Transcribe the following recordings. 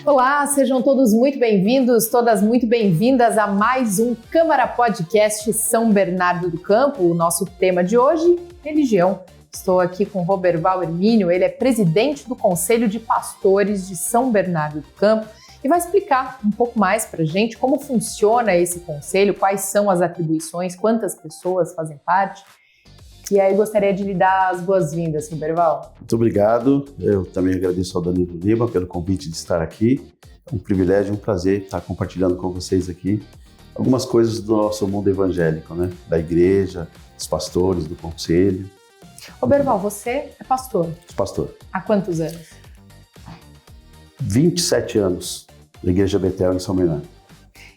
Olá, sejam todos muito bem-vindos, todas muito bem-vindas a mais um Câmara Podcast São Bernardo do Campo. O nosso tema de hoje, religião. Estou aqui com Roberval Hermínio, ele é presidente do Conselho de Pastores de São Bernardo do Campo e vai explicar um pouco mais para a gente como funciona esse conselho, quais são as atribuições, quantas pessoas fazem parte. E aí gostaria de lhe dar as boas-vindas, Roberval. Muito obrigado. Eu também agradeço ao Danilo Lima pelo convite de estar aqui. É um privilégio, um prazer estar compartilhando com vocês aqui algumas coisas do nosso mundo evangélico, né? Da igreja, dos pastores, do conselho. Roberval, você é pastor? Sou pastor. Há quantos anos? 27 anos na Igreja Betel em São Bernardo.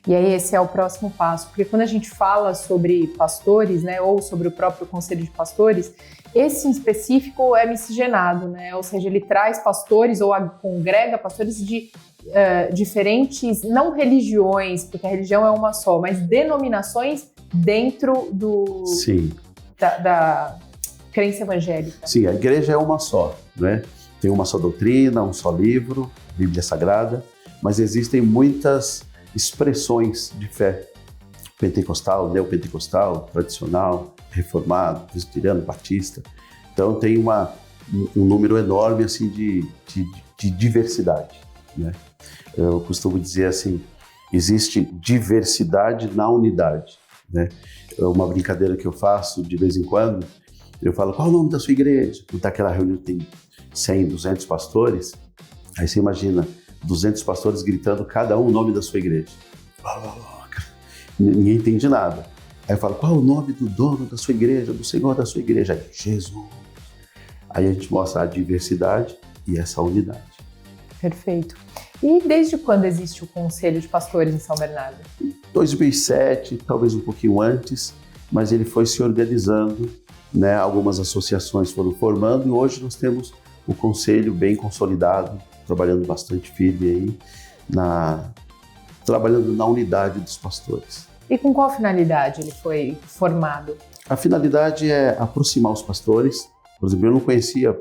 E aí esse é o próximo passo, porque quando a gente fala sobre pastores, né, ou sobre o próprio Conselho de Pastores, esse em específico é miscigenado, né, ou seja, ele traz pastores ou congrega pastores de diferentes, não religiões, porque a religião é uma só, mas denominações dentro da crença evangélica. Sim, a igreja é uma só, né? Tem uma só doutrina, um só livro, Bíblia Sagrada, mas existem muitas expressões de fé, pentecostal, neopentecostal, tradicional, reformado, presbiteriano, batista. Então tem um número enorme assim, de diversidade, né? Eu costumo dizer assim, existe diversidade na unidade, né? Uma brincadeira que eu faço de vez em quando, eu falo, qual é o nome da sua igreja? Quando tá aquela reunião tem 100, 200 pastores, aí você imagina 200 pastores gritando cada um o nome da sua igreja. Ninguém entende nada. Aí eu falo, qual é o nome do dono da sua igreja, do Senhor da sua igreja? Aí, Jesus. Aí a gente mostra a diversidade e essa unidade. Perfeito. E desde quando existe o Conselho de Pastores em São Bernardo? 2007, talvez um pouquinho antes, mas ele foi se organizando, né? Algumas associações foram formando e hoje nós temos o Conselho bem consolidado, trabalhando bastante firme aí, trabalhando na unidade dos pastores. E com qual finalidade ele foi formado? A finalidade é aproximar os pastores. Por exemplo, eu não conhecia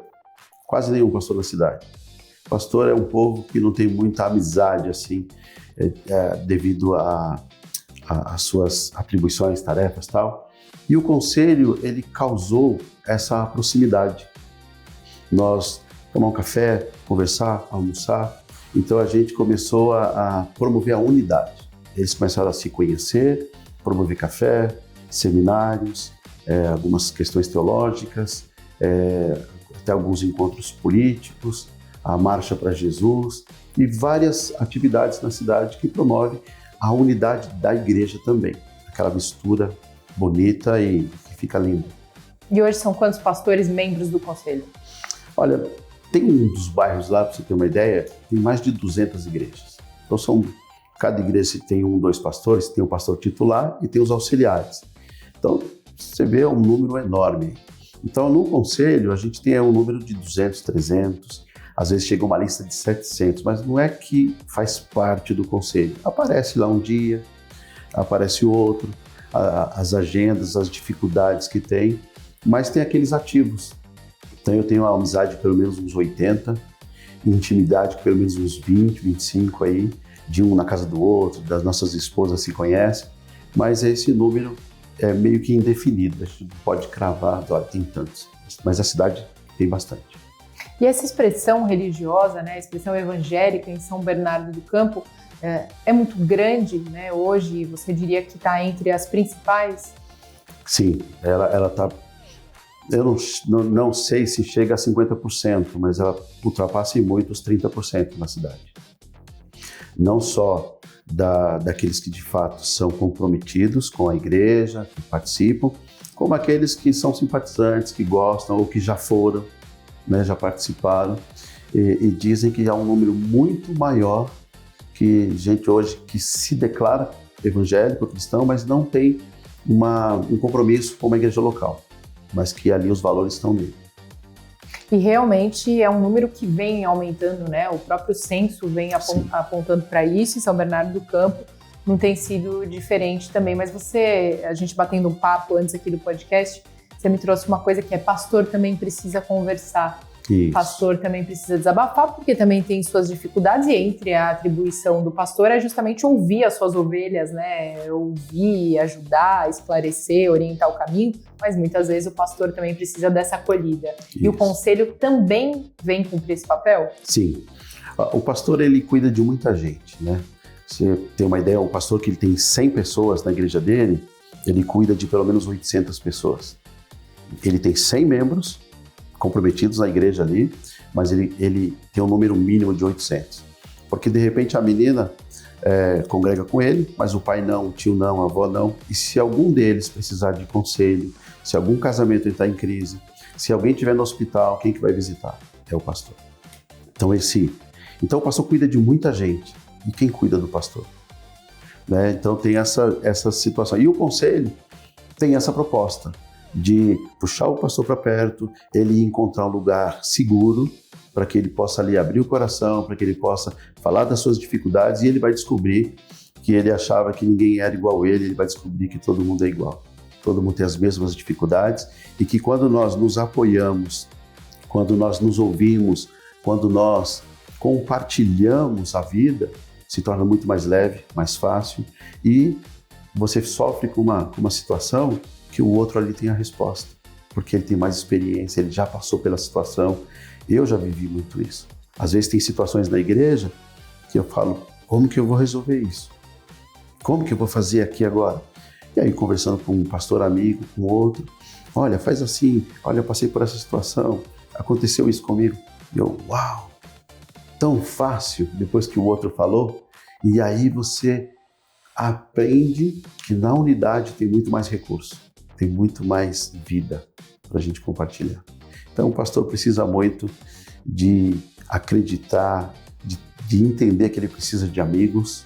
quase nenhum pastor da cidade. Pastor é um povo que não tem muita amizade, assim, devido às suas atribuições, tarefas e tal. E o conselho, ele causou essa proximidade. Nós tomar um café, conversar, almoçar. Então a gente começou a promover a unidade. Eles começaram a se conhecer, promover café, seminários, algumas questões teológicas, até alguns encontros políticos, a Marcha para Jesus e várias atividades na cidade que promovem a unidade da igreja também. Aquela mistura bonita e que fica linda. E hoje são quantos pastores membros do conselho? Olha, tem um dos bairros lá, para você ter uma ideia, tem mais de 200 igrejas. Então cada igreja tem 1, 2 pastores, tem o pastor titular e tem os auxiliares. Então você vê um número enorme. Então no conselho a gente tem um número de 200, 300, às vezes chega uma lista de 700, mas não é que faz parte do conselho. Aparece lá um dia, aparece outro, as agendas, as dificuldades que tem, mas tem aqueles ativos. Então eu tenho uma amizade de pelo menos uns 80, intimidade de pelo menos uns 20, 25 aí, de um na casa do outro, das nossas esposas se conhecem, mas esse número é meio que indefinido, a gente não pode cravar, olha, tem tantos, mas a cidade tem bastante. E essa expressão religiosa, né, a expressão evangélica em São Bernardo do Campo é muito grande, né, hoje você diria que está entre as principais? Sim, ela está... Eu não sei se chega a 50%, mas ela ultrapassa em muito os 30% na cidade. Não só daqueles que de fato são comprometidos com a igreja, que participam, como aqueles que são simpatizantes, que gostam ou que já foram, né, já participaram e dizem que há um número muito maior que gente hoje que se declara evangélico, cristão, mas não tem um compromisso com uma igreja local, mas que ali os valores estão nele. E realmente é um número que vem aumentando, né? O próprio censo vem apontando para isso, e São Bernardo do Campo não tem sido diferente também. Mas a gente batendo um papo antes aqui do podcast, você me trouxe uma coisa que pastor também precisa conversar. O pastor também precisa desabafar, porque também tem suas dificuldades, e entre a atribuição do pastor é justamente ouvir as suas ovelhas, né? Ouvir, ajudar, esclarecer, orientar o caminho, mas muitas vezes o pastor também precisa dessa acolhida. Isso. E o conselho também vem cumprir esse papel? Sim. O pastor, ele cuida de muita gente, né? Você tem uma ideia, o pastor que ele tem 100 pessoas na igreja dele, ele cuida de pelo menos 800 pessoas. Ele tem 100 membros comprometidos na igreja ali, mas ele tem um número mínimo de 800. Porque de repente a menina congrega com ele, mas o pai não, o tio não, a avó não. E se algum deles precisar de conselho, se algum casamento está em crise, se alguém estiver no hospital, quem que vai visitar? É o pastor. Então o pastor cuida de muita gente. E quem cuida do pastor? Né? Então tem essa situação. E o conselho tem essa proposta de puxar o pastor para perto, ele encontrar um lugar seguro para que ele possa ali abrir o coração, para que ele possa falar das suas dificuldades, e ele vai descobrir que ele achava que ninguém era igual a ele vai descobrir que todo mundo é igual. Todo mundo tem as mesmas dificuldades, e que quando nós nos apoiamos, quando nós nos ouvimos, quando nós compartilhamos a vida, se torna muito mais leve, mais fácil, e você sofre com uma situação que o outro ali tem a resposta, porque ele tem mais experiência, ele já passou pela situação. Eu já vivi muito isso. Às vezes tem situações na igreja que eu falo, como que eu vou resolver isso? Como que eu vou fazer aqui agora? E aí, conversando com um pastor amigo, com outro, olha, faz assim, olha, eu passei por essa situação, aconteceu isso comigo. E eu, uau, tão fácil, depois que o outro falou. E aí você aprende que na unidade tem muito mais recurso, tem muito mais vida para a gente compartilhar. Então o pastor precisa muito de acreditar, de entender que ele precisa de amigos.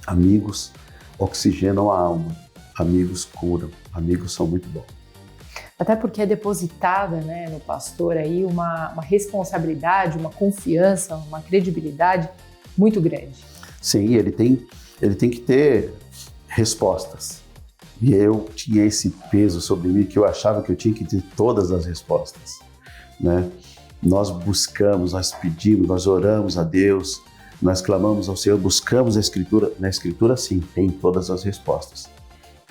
Amigos oxigenam a alma, amigos curam, amigos são muito bons. Até porque é depositada, né, no pastor aí uma responsabilidade, uma confiança, uma credibilidade muito grande. Sim, ele tem que ter respostas. E eu tinha esse peso sobre mim que eu achava que eu tinha que ter todas as respostas, né? Nós buscamos, nós pedimos, nós oramos a Deus, nós clamamos ao Senhor, buscamos a Escritura. Na Escritura, sim, tem todas as respostas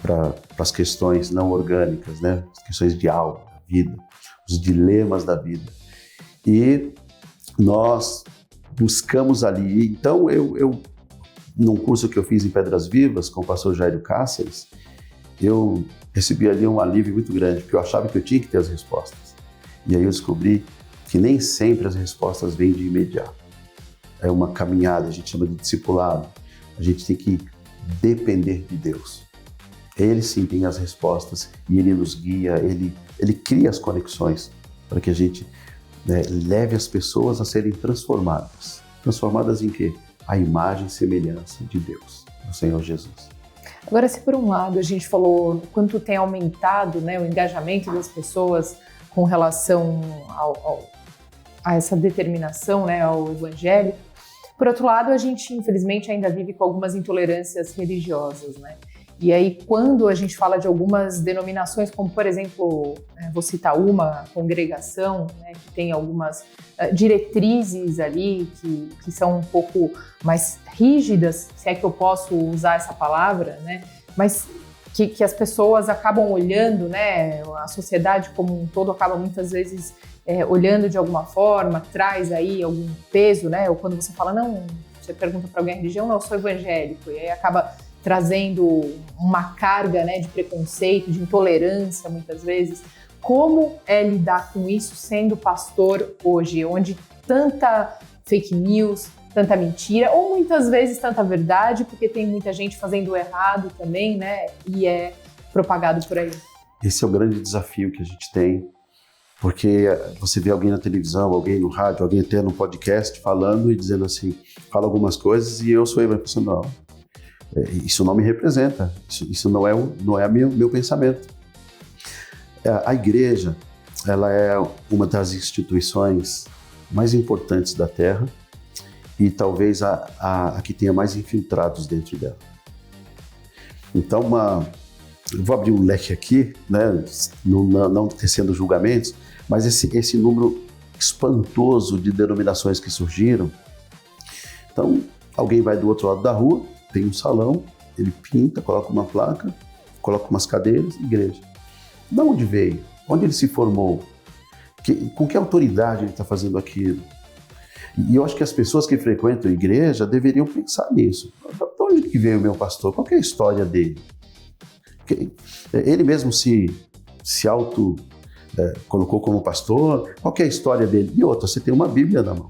para as questões não orgânicas, né? As questões de alma, da vida, os dilemas da vida. E nós buscamos ali. Então, eu num curso que eu fiz em Pedras Vivas com o pastor Jairo Cáceres, eu recebi ali um alívio muito grande, porque eu achava que eu tinha que ter as respostas. E aí eu descobri que nem sempre as respostas vêm de imediato. É uma caminhada, a gente chama de discipulado. A gente tem que depender de Deus. Ele sim tem as respostas e Ele nos guia, Ele cria as conexões para que a gente leve as pessoas a serem transformadas. Transformadas em quê? A imagem e semelhança de Deus, do Senhor Jesus. Agora, se por um lado a gente falou quanto tem aumentado, né, o engajamento das pessoas com relação a essa determinação, né, ao Evangelho, por outro lado, a gente infelizmente ainda vive com algumas intolerâncias religiosas, né? E aí, quando a gente fala de algumas denominações, como por exemplo, vou citar uma congregação, né, que tem algumas diretrizes ali que são um pouco mais rígidas, se é que eu posso usar essa palavra, né, mas que as pessoas acabam olhando, né, a sociedade como um todo acaba muitas vezes olhando de alguma forma, traz aí algum peso, né, ou quando você fala, não, você pergunta para alguém a religião, não, eu sou evangélico, e aí acaba trazendo uma carga, né, de preconceito, de intolerância, muitas vezes. Como é lidar com isso sendo pastor hoje, onde tanta fake news, tanta mentira, ou muitas vezes tanta verdade, porque tem muita gente fazendo o errado também, né, e é propagado por aí? Esse é o grande desafio que a gente tem, porque você vê alguém na televisão, alguém no rádio, alguém até no podcast falando e dizendo assim, fala algumas coisas e eu sou evangélico, não. Isso não me representa, isso não é meu pensamento. A igreja, ela é uma das instituições mais importantes da Terra e talvez a que tenha mais infiltrados dentro dela. Então, eu vou abrir um leque aqui, né, não tecendo julgamentos, mas esse número espantoso de denominações que surgiram. Então, alguém vai do outro lado da rua, tem um salão, ele pinta, coloca uma placa, coloca umas cadeiras, igreja. De onde veio? Onde ele se formou? Com que autoridade ele está fazendo aquilo? E eu acho que as pessoas que frequentam a igreja deveriam pensar nisso. De onde que veio o meu pastor? Qual que é a história dele? Ele mesmo se auto colocou como pastor? Qual que é a história dele? E outra, você tem uma Bíblia na mão.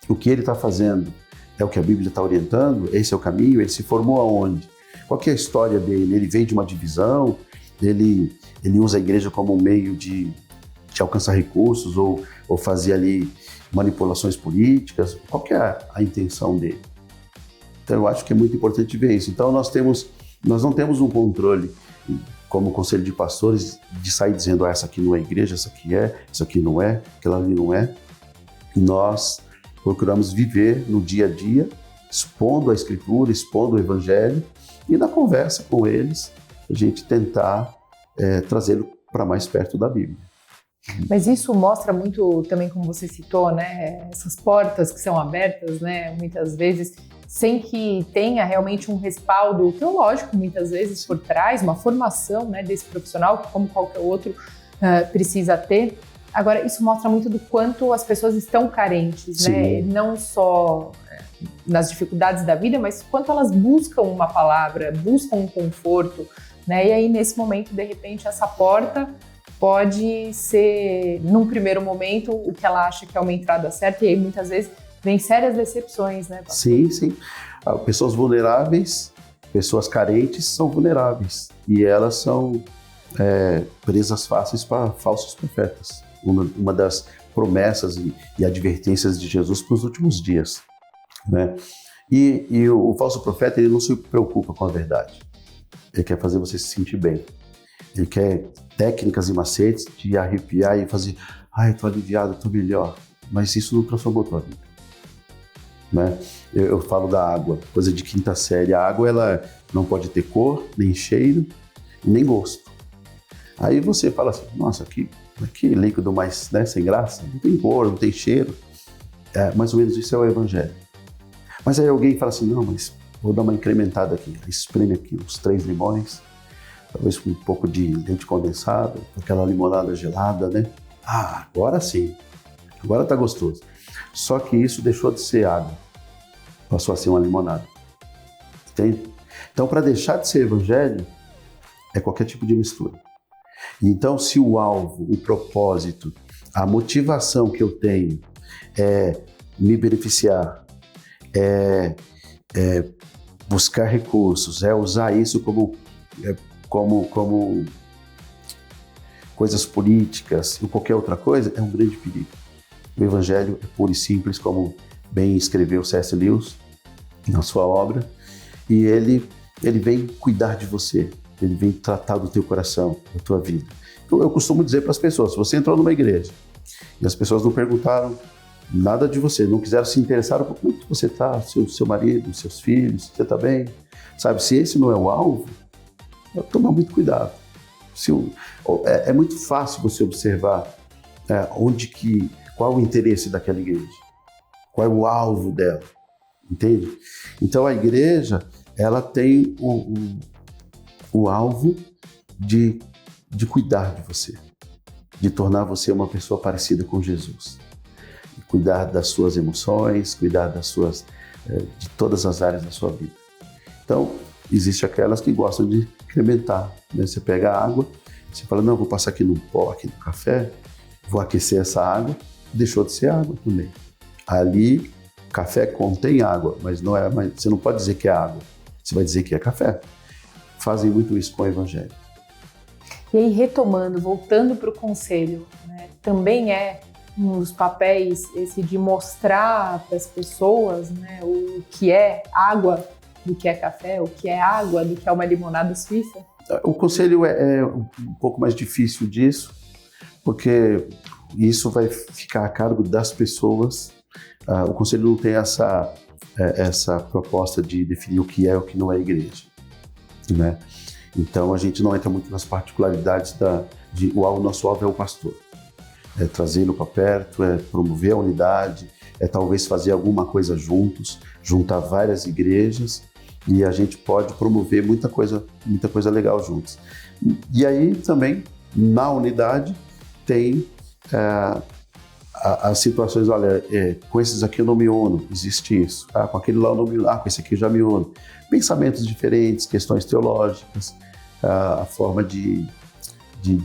O que ele está fazendo é o que a Bíblia está orientando? Esse é o caminho? Ele se formou aonde? Qual que é a história dele? Ele veio de uma divisão? Ele usa a igreja como um meio de alcançar recursos ou fazer ali manipulações políticas? Qual que é a intenção dele? Então eu acho que é muito importante ver isso. Então nós não temos um controle como conselho de pastores de sair dizendo essa aqui não é igreja, essa aqui não é, aquela ali não é. Nós procuramos viver no dia a dia, expondo a Escritura, expondo o Evangelho e na conversa com eles a gente tentar trazê-lo para mais perto da Bíblia. Mas isso mostra muito também, como você citou, né, essas portas que são abertas, né, muitas vezes, sem que tenha realmente um respaldo teológico, muitas vezes, por trás, uma formação, né, desse profissional, que como qualquer outro precisa ter. Agora, isso mostra muito do quanto as pessoas estão carentes, né, não só nas dificuldades da vida, mas quanto elas buscam uma palavra, buscam um conforto, né, e aí, nesse momento, de repente, essa porta pode ser, num primeiro momento, o que ela acha que é uma entrada certa, e aí muitas vezes vem sérias decepções, né, pastor? Sim. Pessoas vulneráveis, pessoas carentes são vulneráveis e elas são presas fáceis para falsos profetas. Uma das promessas e advertências de Jesus para os últimos dias, né? E o falso profeta, ele não se preocupa com a verdade. Ele quer fazer você se sentir bem. Ele quer técnicas e macetes de arrepiar e fazer, estou aliviado, estou melhor. Mas isso não transformou a tua vida, né? Eu falo da água, coisa de quinta série. A água, ela não pode ter cor, nem cheiro, nem gosto. Aí você fala assim, nossa, que líquido mais, né, sem graça, não tem cor, não tem cheiro. Mais ou menos isso é o Evangelho. Mas aí alguém fala assim, não, mas vou dar uma incrementada aqui. Espreme aqui uns 3 limões, talvez com um pouco de leite condensado, aquela limonada gelada, né? Agora sim, agora tá gostoso. Só que isso deixou de ser água, passou a ser uma limonada. Entende? Então, para deixar de ser evangelho, é qualquer tipo de mistura. Então, se o alvo, o propósito, a motivação que eu tenho é me beneficiar, é buscar recursos, é usar isso como coisas políticas ou qualquer outra coisa, é um grande perigo. O Evangelho é puro e simples, como bem escreveu C.S. Lewis na sua obra, e ele vem cuidar de você, ele vem tratar do teu coração, da tua vida. Então, eu costumo dizer para as pessoas, se você entrou numa igreja e as pessoas não perguntaram nada de você, não quiseram se interessar por como você está, seu marido, seus filhos, você está bem, sabe, se esse não é o alvo, toma muito cuidado. É muito fácil você observar qual o interesse daquela igreja, qual é o alvo dela, entende? Então a igreja, ela tem o alvo de cuidar de você, de tornar você uma pessoa parecida com Jesus, cuidar das suas emoções, cuidar de todas as áreas da sua vida. Então, existem aquelas que gostam de incrementar, né? Você pega a água, você fala, não, vou passar aqui no pó, aqui no café, vou aquecer essa água, deixou de ser água também. Ali, café contém água, mas você não pode dizer que é água, você vai dizer que é café. Fazem muito isso com o Evangelho. E aí, retomando, voltando para o conselho, né, também é um dos papéis esse de mostrar para as pessoas, né, o que é água, do que é café, o que é água, do que é uma limonada suíça? O conselho é um pouco mais difícil disso, porque isso vai ficar a cargo das pessoas. O conselho não tem essa proposta de definir o que é e o que não é igreja, né? Então a gente não entra muito nas particularidades o nosso alvo é o pastor. é trazê-lo para perto, é promover a unidade, é talvez fazer alguma coisa juntos, juntar várias igrejas, e a gente pode promover muita coisa legal juntos. E aí também, na unidade, tem as situações, olha, com esses aqui eu não me uno, existe isso. Com aquele lá eu não me uno, com esse aqui eu já me uno. Pensamentos diferentes, questões teológicas, a forma de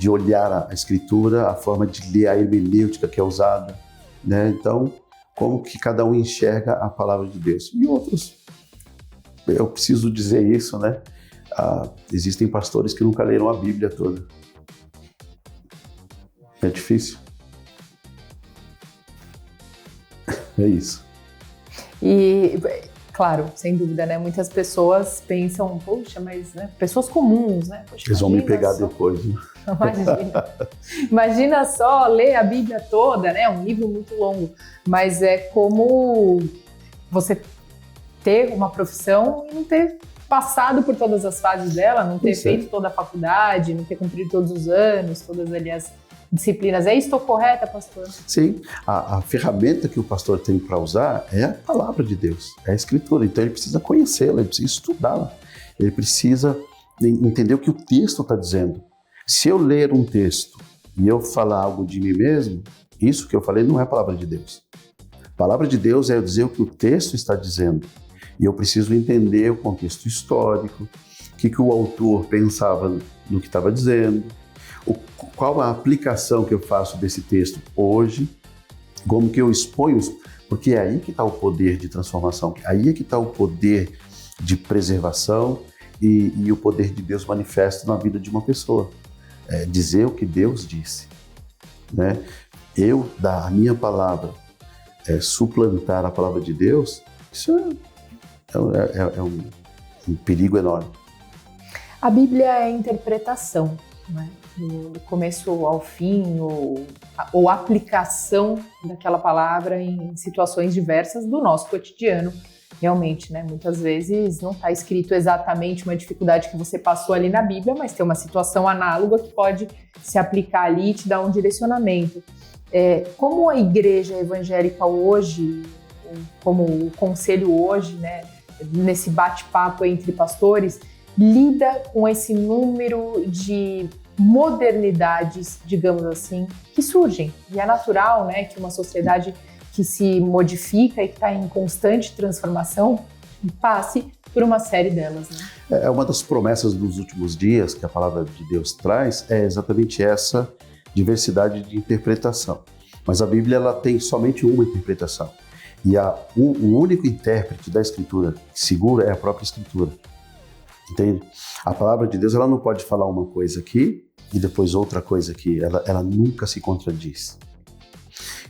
olhar a Escritura, a forma de ler a hermenêutica que é usada, né? Então, como que cada um enxerga a palavra de Deus. E outros, eu preciso dizer isso, né? Existem pastores que nunca leram a Bíblia toda. É difícil. É isso. E, claro, sem dúvida, né? Muitas pessoas pensam, poxa, mas né? Pessoas comuns, né? Poxa, eles vão me pegar depois, né? Imagina só ler a Bíblia toda, né? Um livro muito longo. Mas é como você ter uma profissão e não ter passado por todas as fases dela, não ter feito toda a faculdade, não ter cumprido todos os anos, todas ali as disciplinas. É isso, estou correta, pastor? Sim, a ferramenta que o pastor tem para usar é a palavra de Deus, é a Escritura. Então ele precisa conhecê-la, ele precisa estudá-la, ele precisa entender o que o texto está dizendo. Se eu ler um texto e eu falar algo de mim mesmo, isso que eu falei não é a palavra de Deus. A palavra de Deus é eu dizer o que o texto está dizendo. E eu preciso entender o contexto histórico, o que o autor pensava no que estava dizendo, qual a aplicação que eu faço desse texto hoje, como que eu exponho, porque é aí que está o poder de transformação, aí é que está o poder de preservação e o poder de Deus manifesto na vida de uma pessoa. Dizer o que Deus disse, né? Eu dar a minha palavra, suplantar a palavra de Deus, isso é um perigo enorme. A Bíblia é interpretação, né? Do começo ao fim, ou aplicação daquela palavra em situações diversas do nosso cotidiano. Realmente, né? Muitas vezes não está escrito exatamente uma dificuldade que você passou ali na Bíblia, mas tem uma situação análoga que pode se aplicar ali e te dar um direcionamento. Como a igreja evangélica hoje, como o conselho hoje, né? Nesse bate-papo entre pastores, lida com esse número de modernidades, digamos assim, que surgem. E é natural, né, que uma sociedade que se modifica e que está em constante transformação passe por uma série delas, né? Uma das promessas dos últimos dias que a palavra de Deus traz é exatamente essa diversidade de interpretação. Mas a Bíblia ela tem somente uma interpretação. E o único intérprete da Escritura segura é a própria Escritura. Entende? A palavra de Deus ela não pode falar uma coisa aqui e depois outra coisa aqui. Ela nunca se contradiz.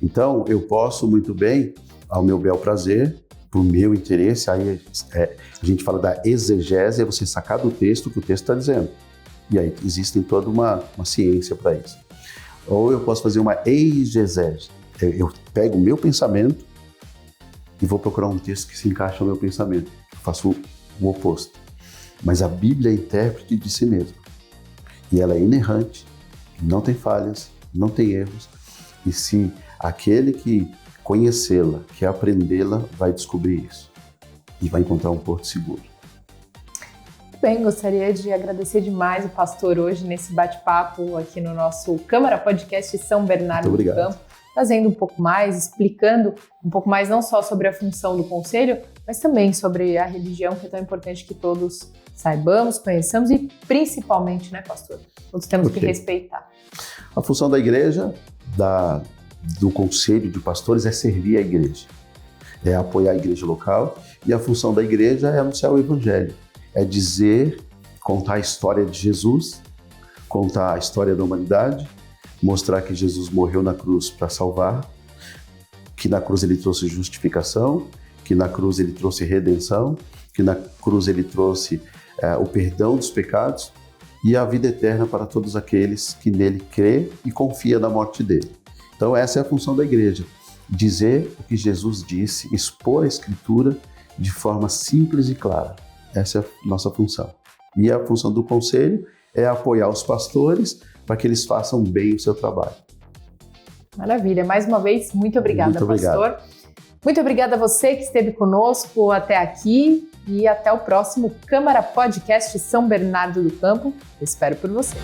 Então, eu posso muito bem, ao meu bel prazer, por meu interesse, aí a gente fala da exegese, é você sacar do texto o que o texto está dizendo. E aí existe toda uma ciência para isso. Ou eu posso fazer uma exegese. Eu pego o meu pensamento e vou procurar um texto que se encaixa no meu pensamento. Eu faço o oposto. Mas a Bíblia é intérprete de si mesma. E ela é inerrante, não tem falhas, não tem erros. E se aquele que conhecê-la, que aprendê-la, vai descobrir isso. E vai encontrar um porto seguro. Bem, gostaria de agradecer demais o pastor hoje nesse bate-papo aqui no nosso Câmara Podcast São Bernardo do Campo, trazendo um pouco mais, explicando um pouco mais não só sobre a função do conselho, mas também sobre a religião, que é tão importante que todos saibamos, conheçamos e principalmente, né, pastor? Todos temos que respeitar. A função da igreja, do conselho de pastores é servir a igreja, é apoiar a igreja local, e a função da igreja é anunciar o evangelho, é dizer, contar a história de Jesus, contar a história da humanidade, mostrar que Jesus morreu na cruz para salvar, que na cruz ele trouxe justificação, que na cruz ele trouxe redenção, que na cruz ele trouxe o perdão dos pecados e a vida eterna para todos aqueles que nele crê e confia na morte dele. Então essa é a função da igreja, dizer o que Jesus disse, expor a Escritura de forma simples e clara. Essa é a nossa função. E a função do conselho é apoiar os pastores para que eles façam bem o seu trabalho. Maravilha. Mais uma vez, muito obrigada, muito obrigado. pastor. Muito obrigada a você que esteve conosco até aqui e até o próximo Câmara Podcast São Bernardo do Campo. Eu espero por você.